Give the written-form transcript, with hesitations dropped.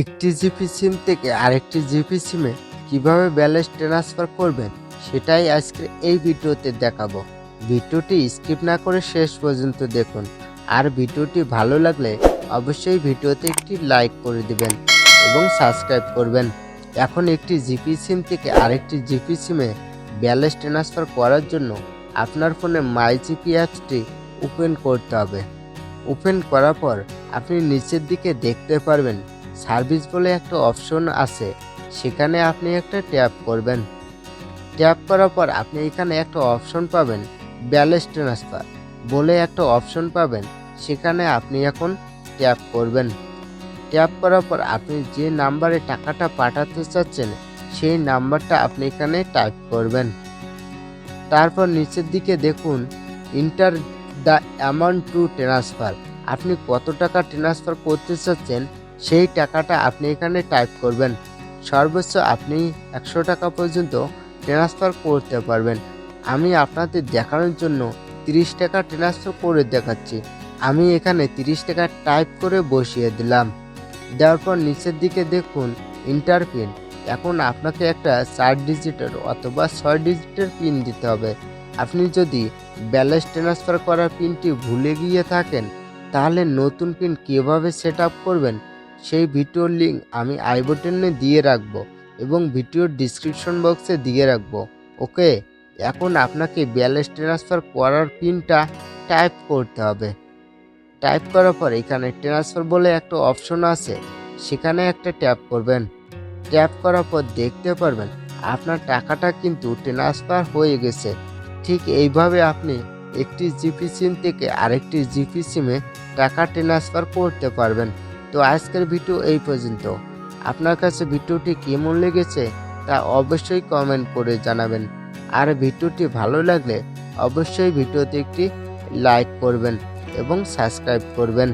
একটি জিপি সিম থেকে আরেকটি জিপি সিমে কিভাবে ব্যালেন্স ট্রান্সফার করবেন সেটাই আজকের এই ভিডিওতে দেখাবো। ভিডিওটি স্কিপ না করে শেষ পর্যন্ত দেখুন। আর ভিডিওটি ভালো লাগলে অবশ্যই ভিডিওতে একটি লাইক করে দিবেন এবং সাবস্ক্রাইব করবেন। এখন একটি জিপি সিম থেকে আরেকটি জিপি সিমে ব্যালেন্স ট্রান্সফার করার জন্য আপনার ফোনে মাই জিপি অ্যাপসটি ওপেন করতে হবে। ওপেন করার পর আপনি নিচের দিকে দেখতে পারবেন সার্ভিস বলে একটা অপশন আছে, সেখানে আপনি একটা ট্যাপ করবেন। ট্যাপ করার পর আপনি এখানে একটা অপশন পাবেন ব্যালেন্স ট্রান্সফার বলে একটা অপশন পাবেন, সেখানে আপনি এখন ট্যাপ করবেন। ট্যাপ করার পর আপনি যে নাম্বারে টাকাটা পাঠাতে চাচ্ছেন সেই নাম্বারটা আপনি এখানে টাইপ করবেন। তারপর নিচের দিকে দেখুন enter the amount to transfer, আপনি কত টাকা ট্রান্সফার করতে চাচ্ছেন সেই টাকাটা আপনি এখানে টাইপ করবেন। সর্বোচ্চ আপনি 100 টাকা পর্যন্ত ট্রান্সফার করতে পারবেন। আমি আপনাদের দেখানোর জন্য 30 টাকা ট্রান্সফার করে দেখাচ্ছি। আমি এখানে 30 টাকা টাইপ করে বসিয়ে দিলাম। দেওয়ার পর নিচের দিকে দেখুন ইন্টার পিন, এখন আপনাকে একটা 4 ডিজিটের অথবা 6 ডিজিটের পিন দিতে হবে। আপনি যদি ব্যালেন্স ট্রান্সফার করার পিনটি ভুলে গিয়ে থাকেন তাহলে নতুন পিন কীভাবে সেট আপ করবেন সেই ভিডিওর লিঙ্ক আমি আই বাটনে দিয়ে রাখবো এবং ভিডিওর ডিসক্রিপশন বক্সে দিয়ে রাখবো। ওকে, এখন আপনাকে ব্যালেন্স ট্রান্সফার করার পিনটা টাইপ করতে হবে। টাইপ করার পর এখানে ট্রান্সফার বলে একটা অপশন আছে, সেখানে একটা ট্যাপ করবেন। ট্যাপ করার পর দেখতে পারবেন আপনার টাকাটা কিন্তু ট্রান্সফার হয়ে গেছে। ঠিক এইভাবে আপনি একটি জিপি সিম থেকে আরেকটি জিপি সিমে টাকা ট্রান্সফার করতে পারবেন। তো আজকের ভিডিও এই পর্যন্ত। আপনার কাছে ভিডিওটি কেমন লেগেছে তা অবশ্যই কমেন্ট করে জানাবেন। আর ভিডিওটি ভালো লাগলে অবশ্যই ভিডিওতে একটি লাইক করবেন এবং সাবস্ক্রাইব করবেন।